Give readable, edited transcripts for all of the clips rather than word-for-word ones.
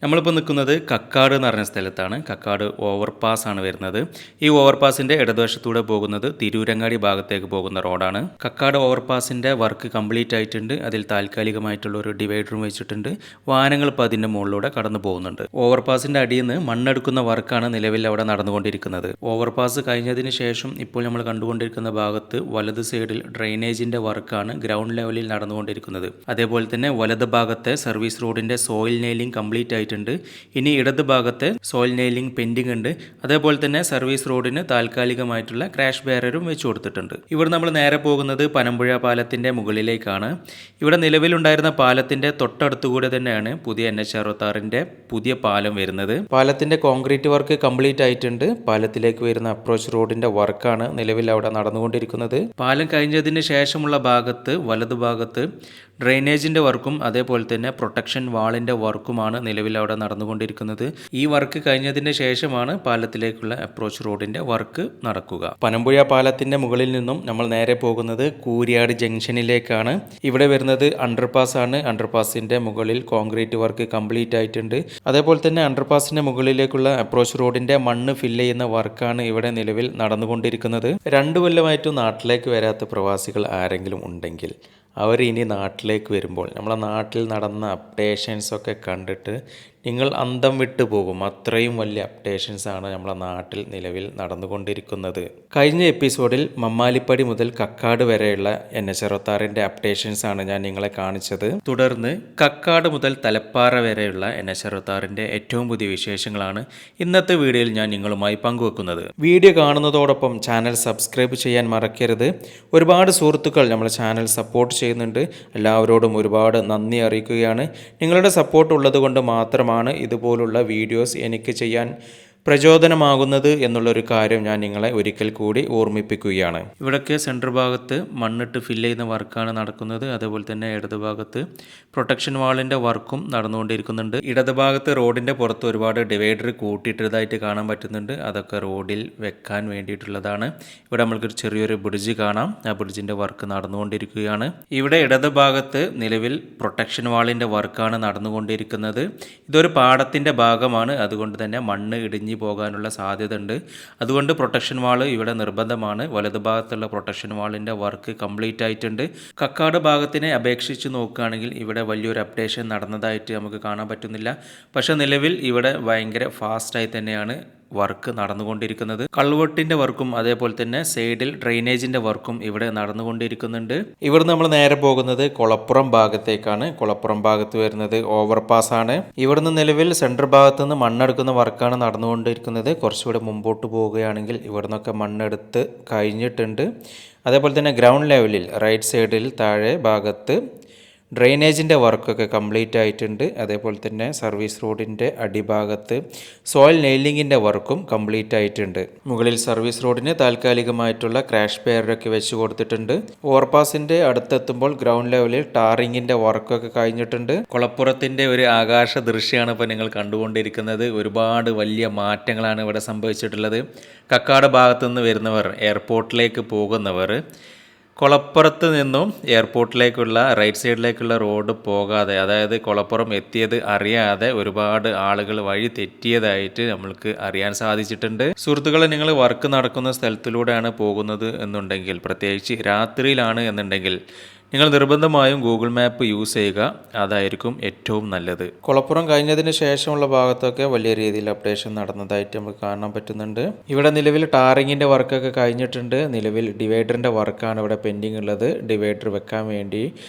നമ്മളിപ്പോൾ നിൽക്കുന്നത് കക്കാട് എന്ന് പറഞ്ഞ സ്ഥലത്താണ്. കക്കാട് ഓവർപാസ് ആണ് വരുന്നത്. ഈ ഓവർപാസിൻ്റെ ഇടതുവശത്തൂടെ പോകുന്നത് തിരൂരങ്ങാടി ഭാഗത്തേക്ക് പോകുന്ന റോഡാണ്. കക്കാട് ഓവർപാസിൻ്റെ വർക്ക് കംപ്ലീറ്റ് ആയിട്ടുണ്ട്. അതിൽ താൽക്കാലികമായിട്ടുള്ള ഒരു ഡിവൈഡറും വെച്ചിട്ടുണ്ട്. വാഹനങ്ങൾ ഇപ്പോൾ അതിൻ്റെ മുകളിലൂടെ കടന്നു പോകുന്നുണ്ട്. ഓവർപാസിൻ്റെ അടിയിൽ നിന്ന് മണ്ണെടുക്കുന്ന വർക്കാണ് നിലവിൽ അവിടെ നടന്നുകൊണ്ടിരിക്കുന്നത്. ഓവർപാസ് കഴിഞ്ഞതിന് ശേഷം ഇപ്പോൾ നമ്മൾ കണ്ടുകൊണ്ടിരിക്കുന്ന ഭാഗത്ത് വലത് സൈഡിൽ ഡ്രെയിനേജിൻ്റെ വർക്കാണ് ഗ്രൗണ്ട് ലെവലിൽ നടന്നുകൊണ്ടിരിക്കുന്നത്. അതേപോലെ തന്നെ വലത് ഭാഗത്തെ സർവീസ് റോഡിൻ്റെ സോയിൽ നെയിലിംഗ് കംപ്ലീറ്റ് ആയിട്ടുണ്ട്. ഇനി ഇടത് ഭാഗത്തെ സോയിൽ നെയിലിംഗ് പെൻഡിംഗ് ഉണ്ട്. അതേപോലെ തന്നെ സർവീസ് റോഡിന് താൽക്കാലികമായിട്ടുള്ള ക്രാഷ് ബാരിയറും വെച്ചു കൊടുത്തിട്ടുണ്ട്. ഇവിടെ നമ്മൾ നേരെ പോകുന്നത് പനമ്പുഴ പാലത്തിൻ്റെ മുകളിലേക്കാണ്. ഇവിടെ നിലവിലുണ്ടായിരുന്ന പാലത്തിൻ്റെ തൊട്ടടുത്തുകൂടെ തന്നെയാണ് പുതിയ NH66 പുതിയ പാലം വരുന്നത്. പാലത്തിൻ്റെ കോൺക്രീറ്റ് വർക്ക് കംപ്ലീറ്റ് ആയിട്ടുണ്ട്. പാലത്തിലേക്ക് വരുന്ന അപ്രോച്ച് റോഡിൻ്റെ വർക്കാണ് നിലവിൽ അവിടെ നടന്നുകൊണ്ടിരിക്കുന്നത്. പാലം കഴിഞ്ഞതിന് ശേഷമുള്ള ഭാഗത്ത് വലതുഭാഗത്ത് ഡ്രെയിനേജിൻ്റെ വർക്കും അതേപോലെ തന്നെ പ്രൊട്ടക്ഷൻ വാളിൻ്റെ വർക്കുമാണ് നിലവിൽ അവിടെ നടന്നുകൊണ്ടിരിക്കുന്നത്. ഈ വർക്ക് കഴിഞ്ഞതിന് ശേഷമാണ് പാലത്തിലേക്കുള്ള അപ്രോച്ച് റോഡിൻ്റെ വർക്ക് നടക്കുക. പനമ്പുഴ പാലത്തിൻ്റെ മുകളിൽ നിന്നും നമ്മൾ നേരെ പോകുന്നത് കൂരിയാട് ജംഗ്ഷനിലേക്കാണ്. ഇവിടെ വരുന്നത് അണ്ടർപാസ് ആണ്. അണ്ടർപാസിൻ്റെ മുകളിൽ കോൺക്രീറ്റ് വർക്ക് കംപ്ലീറ്റ് ആയിട്ടുണ്ട്. അതേപോലെ തന്നെ അണ്ടർപാസിൻ്റെ മുകളിലേക്കുള്ള അപ്രോച്ച് റോഡിൻ്റെ മണ്ണ് ഫില്ല് ചെയ്യുന്ന വർക്കാണ് ഇവിടെ നിലവിൽ നടന്നുകൊണ്ടിരിക്കുന്നത്. 2 കൊല്ലമായിട്ടും നാട്ടിലേക്ക് വരാത്ത പ്രവാസികൾ ആരെങ്കിലും ഉണ്ടെങ്കിൽ അവർ ഇനി നാട്ടിലേക്ക് വരുമ്പോൾ നമ്മളെ നാട്ടിൽ നടന്ന അപ്ഡേഷൻസൊക്കെ കണ്ടിട്ട് നിങ്ങൾ അന്തം വിട്ടു പോകും. അത്രയും വലിയ അപ്ഡേഷൻസാണ് നമ്മളെ നാട്ടിൽ നിലവിൽ നടന്നുകൊണ്ടിരിക്കുന്നത്. കഴിഞ്ഞ എപ്പിസോഡിൽ മമ്മാലിപ്പടി മുതൽ കക്കാട് വരെയുള്ള NH66 അപ്ഡേഷൻസാണ് ഞാൻ നിങ്ങളെ കാണിച്ചത്. തുടർന്ന് കക്കാട് മുതൽ തലപ്പാറ വരെയുള്ള NH66 ഏറ്റവും പുതിയ വിശേഷങ്ങളാണ് ഇന്നത്തെ വീഡിയോയിൽ ഞാൻ നിങ്ങളുമായി പങ്കുവെക്കുന്നത്. വീഡിയോ കാണുന്നതോടൊപ്പം ചാനൽ സബ്സ്ക്രൈബ് ചെയ്യാൻ മറക്കരുത്. ഒരുപാട് സുഹൃത്തുക്കൾ നമ്മുടെ ചാനൽ സപ്പോർട്ട് ചെയ്യുന്നുണ്ട്. എല്ലാവരോടും ഒരുപാട് നന്ദി അറിയിക്കുകയാണ്. നിങ്ങളുടെ സപ്പോർട്ട് ഉള്ളത് കൊണ്ട് മാത്രമാണ് ഇതുപോലുള്ള വീഡിയോസ് എനിക്ക് ചെയ്യാൻ പ്രചോദനമാകുന്നത് എന്നുള്ളൊരു കാര്യം ഞാൻ നിങ്ങളെ ഒരിക്കൽ കൂടി ഓർമ്മിപ്പിക്കുകയാണ്. ഇവിടൊക്കെ സെൻറ്റർ ഭാഗത്ത് മണ്ണിട്ട് ഫില്ല് ചെയ്യുന്ന വർക്കാണ് നടക്കുന്നത്. അതേപോലെ തന്നെ ഇടതുഭാഗത്ത് പ്രൊട്ടക്ഷൻ വാളിൻ്റെ വർക്കും നടന്നുകൊണ്ടിരിക്കുന്നുണ്ട്. ഇടതുഭാഗത്ത് റോഡിൻ്റെ പുറത്ത് ഒരുപാട് ഡിവൈഡർ കൂട്ടിയിട്ടതായിട്ട് കാണാൻ പറ്റുന്നുണ്ട്. അതൊക്കെ റോഡിൽ വെക്കാൻ വേണ്ടിയിട്ടുള്ളതാണ്. ഇവിടെ നമ്മൾക്ക് ചെറിയൊരു ബ്രിഡ്ജ് കാണാം. ആ ബ്രിഡ്ജിൻ്റെ വർക്ക് നടന്നുകൊണ്ടിരിക്കുകയാണ്. ഇവിടെ ഇടതുഭാഗത്ത് നിലവിൽ പ്രൊട്ടക്ഷൻ വാളിൻ്റെ വർക്കാണ് നടന്നുകൊണ്ടിരിക്കുന്നത്. ഇതൊരു പാടത്തിൻ്റെ ഭാഗമാണ്. അതുകൊണ്ട് തന്നെ മണ്ണ് ഇടിഞ്ഞ് പോകാനുള്ള സാധ്യത ഉണ്ട്. അതുകൊണ്ട് പ്രൊട്ടക്ഷൻ വാൾ ഇവിടെ നിർബന്ധമാണ്. വലതുഭാഗത്തുള്ള പ്രൊട്ടക്ഷൻ വാളിൻ്റെ വർക്ക് കംപ്ലീറ്റ് ആയിട്ടുണ്ട്. കക്കാട് ഭാഗത്തിനെ അപേക്ഷിച്ച് നോക്കുകയാണെങ്കിൽ ഇവിടെ വലിയൊരു അപ്ഡേഷൻ നടന്നതായിട്ട് നമുക്ക് കാണാൻ പറ്റുന്നില്ല. പക്ഷേ നിലവിൽ ഇവിടെ ഭയങ്കര ഫാസ്റ്റായി തന്നെയാണ് വർക്ക് നടന്നുകൊണ്ടിരിക്കുന്നത്. കൾവെട്ടിൻ്റെ വർക്കും അതേപോലെ തന്നെ സൈഡിൽ ഡ്രെയിനേജിൻ്റെ വർക്കും ഇവിടെ നടന്നുകൊണ്ടിരിക്കുന്നുണ്ട്. ഇവിടെ നമ്മൾ നേരെ പോകുന്നത് കൊളപ്പുറം ഭാഗത്തേക്കാണ്. കൊളപ്പുറം ഭാഗത്ത് വരുന്നത് ഓവർപാസ് ആണ്. ഇവിടുന്ന് നിലവിൽ സെൻട്രൽ ഭാഗത്ത് നിന്ന് മണ്ണെടുക്കുന്ന വർക്കാണ് നടന്നുകൊണ്ടിരിക്കുന്നത്. കുറച്ചുകൂടെ മുമ്പോട്ട് പോവുകയാണെങ്കിൽ ഇവിടുന്നൊക്കെ മണ്ണെടുത്ത് കഴിഞ്ഞിട്ടുണ്ട്. അതേപോലെ തന്നെ ഗ്രൗണ്ട് ലെവലിൽ റൈറ്റ് സൈഡിൽ താഴെ ഭാഗത്ത് ഡ്രെയിനേജിൻ്റെ വർക്കൊക്കെ കംപ്ലീറ്റ് ആയിട്ടുണ്ട്. അതേപോലെ തന്നെ സർവീസ് റോഡിൻ്റെ അടിഭാഗത്ത് സോയിൽ നെയിലിങ്ങിൻ്റെ വർക്കും കംപ്ലീറ്റ് ആയിട്ടുണ്ട്. മുകളിൽ സർവീസ് റോഡിന് താൽക്കാലികമായിട്ടുള്ള ക്രാഷ് ബാരിയറൊക്കെ വെച്ച് കൊടുത്തിട്ടുണ്ട്. ഓവർപാസിൻ്റെ അടുത്തെത്തുമ്പോൾ ഗ്രൗണ്ട് ലെവലിൽ ടാറിങ്ങിൻ്റെ വർക്കൊക്കെ കഴിഞ്ഞിട്ടുണ്ട്. കുളപ്പുറത്തിൻ്റെ ഒരു ആകാശ ദൃശ്യമാണ് ഇപ്പോൾ നിങ്ങൾ കണ്ടുകൊണ്ടിരിക്കുന്നത്. ഒരുപാട് വലിയ മാറ്റങ്ങളാണ് ഇവിടെ സംഭവിച്ചിട്ടുള്ളത്. കക്കാട് ഭാഗത്തു നിന്ന് വരുന്നവർ, എയർപോർട്ടിലേക്ക് പോകുന്നവർ കൊളപ്പുറത്ത് നിന്നും എയർപോർട്ടിലേക്കുള്ള റൈറ്റ് സൈഡിലേക്കുള്ള റോഡ് പോകാതെ, അതായത് കൊളപ്പുറം എത്തിയത് അറിയാതെ ഒരുപാട് ആളുകൾ വഴി തെറ്റിയതായിട്ട് നമ്മൾക്ക് അറിയാൻ സാധിച്ചിട്ടുണ്ട്. സുഹൃത്തുക്കളെ, നിങ്ങൾ വർക്ക് നടക്കുന്ന സ്ഥലത്തിലൂടെയാണ് പോകുന്നത് എന്നുണ്ടെങ്കിൽ, പ്രത്യേകിച്ച് രാത്രിയിലാണ് എന്നുണ്ടെങ്കിൽ നിങ്ങൾ നിർബന്ധമായും ഗൂഗിൾ മാപ്പ് യൂസ് ചെയ്യുക. അതായിരിക്കും ഏറ്റവും നല്ലത്. കുളപ്പുറം കഴിഞ്ഞതിന് ശേഷമുള്ള ഭാഗത്തൊക്കെ വലിയ രീതിയിൽ അപ്ഡേഷൻ നടന്നതായിട്ട് നമുക്ക് കാണാൻ പറ്റുന്നുണ്ട്. ഇവിടെ നിലവിൽ ടാറിങ്ങിൻ്റെ വർക്കൊക്കെ കഴിഞ്ഞിട്ടുണ്ട്. നിലവിൽ ഡിവൈഡറിൻ്റെ വർക്കാണ് ഇവിടെ പെൻഡിങ് ഉള്ളത്. ഡിവൈഡർ വെക്കാൻ വേണ്ടി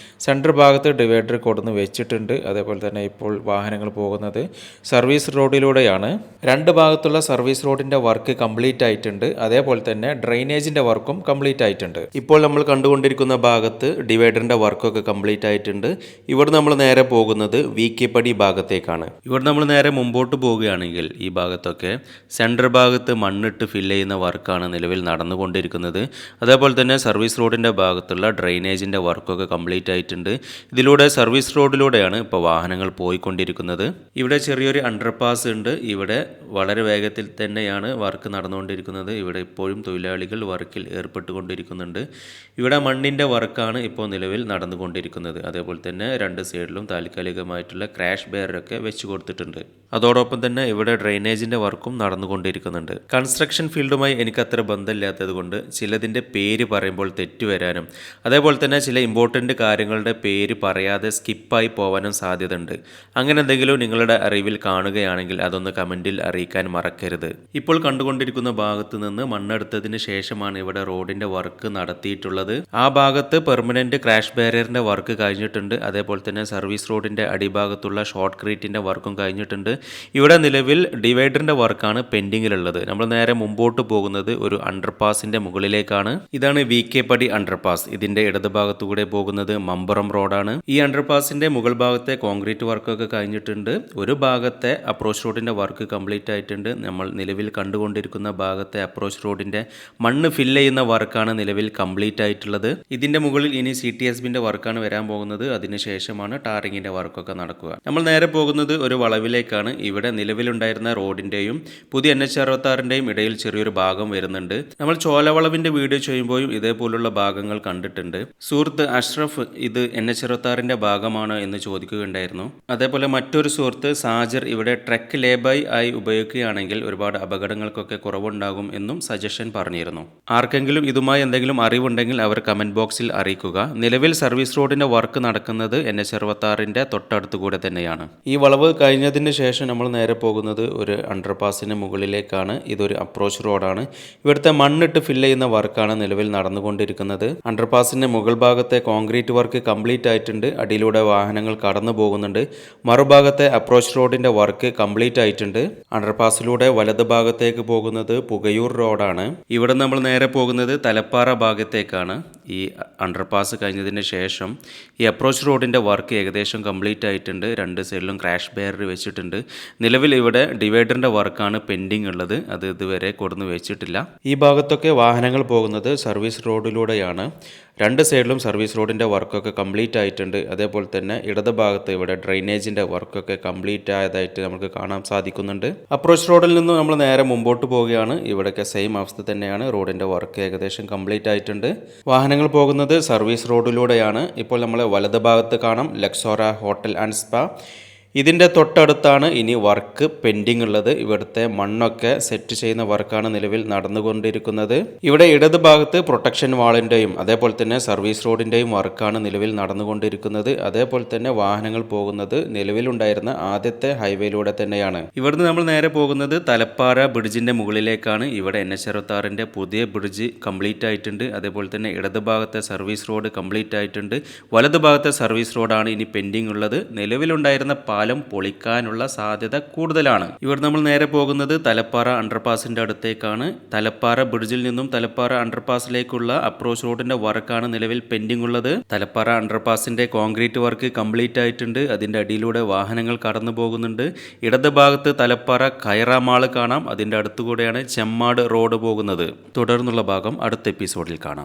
സെൻട്രൽ ഭാഗത്ത് ഡിവൈഡർ കൊടുന്ന് വെച്ചിട്ടുണ്ട്. അതേപോലെ തന്നെ ഇപ്പോൾ വാഹനങ്ങൾ പോകുന്നത് സർവീസ് റോഡിലൂടെയാണ്. 2 ഭാഗത്തുള്ള സർവീസ് റോഡിൻ്റെ വർക്ക് കംപ്ലീറ്റ് ആയിട്ടുണ്ട്. അതേപോലെ തന്നെ ഡ്രെയിനേജിൻ്റെ വർക്കും കംപ്ലീറ്റ് ആയിട്ടുണ്ട്. ഇപ്പോൾ നമ്മൾ കണ്ടുകൊണ്ടിരിക്കുന്ന ഭാഗത്ത് ഡിവൈഡറിൻ്റെ വർക്കൊക്കെ കംപ്ലീറ്റ് ആയിട്ടുണ്ട്. ഇവിടെ നമ്മൾ നേരെ പോകുന്നത് വീക്കിപ്പടി ഭാഗത്തേക്കാണ്. ഇവിടെ നമ്മൾ നേരെ മുമ്പോട്ട് പോവുകയാണെങ്കിൽ ഈ ഭാഗത്തൊക്കെ സെൻട്രൽ ഭാഗത്ത് മണ്ണിട്ട് ഫില്ല് ചെയ്യുന്ന വർക്കാണ് നിലവിൽ നടന്നുകൊണ്ടിരിക്കുന്നത്. അതേപോലെ തന്നെ സർവീസ് റോഡിൻ്റെ ഭാഗത്തുള്ള ഡ്രെയിനേജിൻ്റെ വർക്കൊക്കെ കംപ്ലീറ്റ് ആയിട്ടുണ്ട്. ഇതിലൂടെ സർവീസ് റോഡിലൂടെയാണ് ഇപ്പോൾ വാഹനങ്ങൾ പോയിക്കൊണ്ടിരിക്കുന്നത്. ഇവിടെ ചെറിയൊരു അണ്ടർപാസ് ഉണ്ട്. ഇവിടെ വളരെ വേഗത്തിൽ തന്നെയാണ് വർക്ക് നടന്നുകൊണ്ടിരിക്കുന്നത്. ഇവിടെ ഇപ്പോഴും തൊഴിലാളികൾ വർക്കിൽ ഏർപ്പെട്ടുകൊണ്ടിരിക്കുന്നുണ്ട്. ഇവിടെ മണ്ണിൻ്റെ വർക്കാണ് ഇപ്പോൾ നിലവിൽ നടന്നുകൊണ്ടിരിക്കുന്നത്. അതേപോലെ തന്നെ രണ്ട് സൈഡിലും താൽക്കാലികമായിട്ടുള്ള ക്രാഷ് ബാരിയറൊക്കെ വെച്ച് കൊടുത്തിട്ടുണ്ട്. അതോടൊപ്പം തന്നെ ഇവിടെ ഡ്രെയിനേജിൻ്റെ വർക്കും നടന്നുകൊണ്ടിരിക്കുന്നുണ്ട്. കൺസ്ട്രക്ഷൻ ഫീൽഡുമായി എനിക്ക് അത്ര ബന്ധമില്ലാത്തത് കൊണ്ട് ചിലതിൻ്റെ പേര് പറയുമ്പോൾ തെറ്റ് വരാനും അതേപോലെ തന്നെ ചില ഇമ്പോർട്ടൻ്റ് കാര്യങ്ങളുടെ പേര് പറയാതെ സ്കിപ്പായി പോകാനും സാധ്യതയുണ്ട്. അങ്ങനെ എന്തെങ്കിലും നിങ്ങളുടെ അറിവിൽ കാണുകയാണെങ്കിൽ അതൊന്ന് കമൻറ്റിൽ അറിയിക്കാൻ മറക്കരുത്. ഇപ്പോൾ കണ്ടുകൊണ്ടിരിക്കുന്ന ഭാഗത്ത് നിന്ന് മണ്ണെടുത്തതിന് ശേഷമാണ് ഇവിടെ റോഡിൻ്റെ വർക്ക് നടത്തിയിട്ടുള്ളത്. ആ ഭാഗത്ത് പെർമനൻറ്റ് ക്രാഷ് ബാരിയറിൻ്റെ വർക്ക് കഴിഞ്ഞിട്ടുണ്ട്. അതേപോലെ തന്നെ സർവീസ് റോഡിൻ്റെ അടിഭാഗത്തുള്ള ഷോർട്ട് ക്രീറ്റിൻ്റെ വർക്കും കഴിഞ്ഞിട്ടുണ്ട്. ഇവിടെ നിലവിൽ ഡിവൈഡറിൻ്റെ വർക്കാണ് പെൻഡിങ്ങിലുള്ളത്. നമ്മൾ നേരെ മുമ്പോട്ട് പോകുന്നത് ഒരു അണ്ടർപാസിൻ്റെ മുകളിലേക്കാണ്. ഇതാണ് VK പടി അണ്ടർപാസ്. ഇതിൻ്റെ ഇടതുഭാഗത്തുകൂടെ പോകുന്നത് മമ്പറം റോഡാണ്. ഈ അണ്ടർപാസിൻ്റെ മുകൾ ഭാഗത്തെ കോൺക്രീറ്റ് വർക്കൊക്കെ കഴിഞ്ഞിട്ടുണ്ട്. ഒരു ഭാഗത്തെ അപ്രോച്ച് റോഡിൻ്റെ വർക്ക് കംപ്ലീറ്റ് ആയിട്ടുണ്ട്. നമ്മൾ നിലവിൽ കണ്ടുകൊണ്ടിരിക്കുന്ന ഭാഗത്തെ അപ്രോച്ച് റോഡിൻ്റെ മണ്ണ് ഫില്ല് ചെയ്യുന്ന വർക്കാണ് നിലവിൽ കംപ്ലീറ്റ് ആയിട്ടുള്ളത്. ഇതിൻ്റെ മുകളിൽ ഇനി CTSBൻ്റെ വർക്കാണ് വരാൻ പോകുന്നത്. അതിനുശേഷമാണ് ടാറിങ്ങിൻ്റെ വർക്കൊക്കെ നടക്കുക. നമ്മൾ നേരെ പോകുന്നത് ഒരു വളവിലേക്കാണ്. ഇവിടെ നിലവിലുണ്ടായിരുന്ന റോഡിൻ്റെയും പുതിയ NH66ൻ്റെയും ഇടയിൽ ചെറിയൊരു ഭാഗം വരുന്നുണ്ട്. നമ്മൾ ചോലവളവിൻ്റെ വീഡിയോ ചെയ്യുമ്പോഴും ഇതേപോലുള്ള ഭാഗങ്ങൾ കണ്ടിട്ടുണ്ട്. സുഹൃത്ത് അഷ്റഫ് ഇത് NH66ൻ്റെ ഭാഗമാണോ എന്ന് ചോദിക്കുകയുണ്ടായിരുന്നു. അതേപോലെ മറ്റൊരു സുഹൃത്ത് സാജർ ഇവിടെ ട്രക്ക് ലേബായി ആയി ഉപയോഗിക്കുകയാണെങ്കിൽ ഒരുപാട് അപകടങ്ങൾക്കൊക്കെ കുറവുണ്ടാകും എന്നും സജഷൻ പറഞ്ഞിരുന്നു. ആർക്കെങ്കിലും ഇതുമായി എന്തെങ്കിലും അറിവുണ്ടെങ്കിൽ അവർ കമൻറ്റ് ബോക്സിൽ അറിയിക്കുക. നിലവിൽ സർവീസ് റോഡിൻ്റെ വർക്ക് നടക്കുന്നത് NH66ൻ്റെ തൊട്ടടുത്തുകൂടെ തന്നെയാണ്. ഈ വളവ് കഴിഞ്ഞതിന് ശേഷം നമ്മൾ നേരെ പോകുന്നത് ഒരു അണ്ടർപാസിന് മുകളിലേക്കാണ്. ഇതൊരു അപ്രോച്ച് റോഡാണ്. ഇവിടുത്തെ മണ്ണിട്ട് ഫില്ല് ചെയ്യുന്ന വർക്കാണ് നിലവിൽ നടന്നുകൊണ്ടിരിക്കുന്നത്. അണ്ടർപാസിൻ്റെ മുകൾ ഭാഗത്തെ കോൺക്രീറ്റ് വർക്ക് കംപ്ലീറ്റ് ആയിട്ടുണ്ട്. അടിയിലൂടെ വാഹനങ്ങൾ കടന്നു പോകുന്നുണ്ട്. മറുഭാഗത്തെ അപ്രോച്ച് റോഡിൻ്റെ വർക്ക് കംപ്ലീറ്റ് ആയിട്ടുണ്ട്. അണ്ടർപാസിലൂടെ വലത് ഭാഗത്തേക്ക് പോകുന്നത് പുകയൂർ റോഡാണ്. ഇവിടെ നമ്മൾ നേരെ പോകുന്നത് തലപ്പാറ ഭാഗത്തേക്കാണ്. ഈ അണ്ടർപാസ് കഴിഞ്ഞതിന് ശേഷം ഈ അപ്രോച്ച് റോഡിൻ്റെ വർക്ക് ഏകദേശം കംപ്ലീറ്റ് ആയിട്ടുണ്ട്. രണ്ട് സൈഡിലും ക്രാഷ് ബാരിയർ വെച്ചിട്ടുണ്ട്. നിലവിൽ ഇവിടെ ഡിവൈഡറിൻ്റെ വർക്കാണ് പെൻഡിങ് ഉള്ളത്. അത് ഇതുവരെ കൊടുന്ന് വെച്ചിട്ടില്ല. ഈ ഭാഗത്തൊക്കെ വാഹനങ്ങൾ പോകുന്നത് സർവീസ് റോഡിലൂടെയാണ്. രണ്ട് സൈഡിലും സർവീസ് റോഡിൻ്റെ വർക്കൊക്കെ കംപ്ലീറ്റ് ആയിട്ടുണ്ട്. അതേപോലെ തന്നെ ഇടത് ഭാഗത്ത് ഇവിടെ ഡ്രെയിനേജിൻ്റെ വർക്കൊക്കെ കംപ്ലീറ്റ് ആയതായിട്ട് നമുക്ക് കാണാൻ സാധിക്കുന്നുണ്ട്. അപ്രോച്ച് റോഡിൽ നിന്നും നമ്മൾ നേരെ മുമ്പോട്ട് പോവുകയാണ്. ഇവിടെയൊക്കെ സെയിം അവസ്ഥ തന്നെയാണ്. റോഡിൻ്റെ വർക്ക് ഏകദേശം കംപ്ലീറ്റ് ആയിട്ടുണ്ട്. വാഹനങ്ങൾ പോകുന്നത് സർവീസ് റോഡിലൂടെയാണ്. ഇപ്പോൾ നമ്മൾ വലത് ഭാഗത്ത് കാണാം ലക്സോറ ഹോട്ടൽ ആൻഡ് സ്പാ. ഇതിൻ്റെ തൊട്ടടുത്താണ് ഇനി വർക്ക് പെൻഡിങ് ഉള്ളത്. ഇവിടുത്തെ മണ്ണൊക്കെ സെറ്റ് ചെയ്യുന്ന വർക്കാണ് നിലവിൽ നടന്നുകൊണ്ടിരിക്കുന്നത്. ഇവിടെ ഇടത് ഭാഗത്ത് പ്രൊട്ടക്ഷൻ വാളിൻ്റെയും അതേപോലെ തന്നെ സർവീസ് റോഡിൻ്റെയും വർക്കാണ് നിലവിൽ നടന്നുകൊണ്ടിരിക്കുന്നത്. അതേപോലെ തന്നെ വാഹനങ്ങൾ പോകുന്നത് നിലവിലുണ്ടായിരുന്ന ആദ്യത്തെ ഹൈവേയിലൂടെ തന്നെയാണ്. ഇവിടുന്ന് നമ്മൾ നേരെ പോകുന്നത് തലപ്പാറ ബ്രിഡ്ജിൻ്റെ മുകളിലേക്കാണ്. ഇവിടെ NH66ൻ്റെ പുതിയ ബ്രിഡ്ജ് കംപ്ലീറ്റ് ആയിട്ടുണ്ട്. അതേപോലെ തന്നെ ഇടത് ഭാഗത്തെ സർവീസ് റോഡ് കംപ്ലീറ്റ് ആയിട്ടുണ്ട്. വലത് ഭാഗത്തെ സർവീസ് റോഡാണ് ഇനി പെൻഡിങ് ഉള്ളത്. നിലവിലുണ്ടായിരുന്ന പാലം പൊളിക്കാനുള്ള സാധ്യത കൂടുതലാണ്. ഇവിടെ നമ്മൾ നേരെ പോകുന്നത് തലപ്പാറ അണ്ടർപാസിൻ്റെ അടുത്തേക്കാണ്. തലപ്പാറ ബ്രിഡ്ജിൽ നിന്നും തലപ്പാറ അണ്ടർപാസിലേക്കുള്ള അപ്രോച്ച് റോഡിൻ്റെ വർക്കാണ് നിലവിൽ പെൻഡിങ് ഉള്ളത്. തലപ്പാറ അണ്ടർപാസിൻ്റെ കോൺക്രീറ്റ് വർക്ക് കംപ്ലീറ്റ് ആയിട്ടുണ്ട്. അതിൻ്റെ അടിയിലൂടെ വാഹനങ്ങൾ കടന്നു പോകുന്നുണ്ട്. ഇടത് ഭാഗത്ത് തലപ്പാറ കൈറ മാള് കാണാം. അതിൻ്റെ അടുത്തുകൂടെയാണ് ചെമ്മാട് റോഡ് പോകുന്നത്. തുടർന്നുള്ള ഭാഗം അടുത്ത എപ്പിസോഡിൽ കാണാം.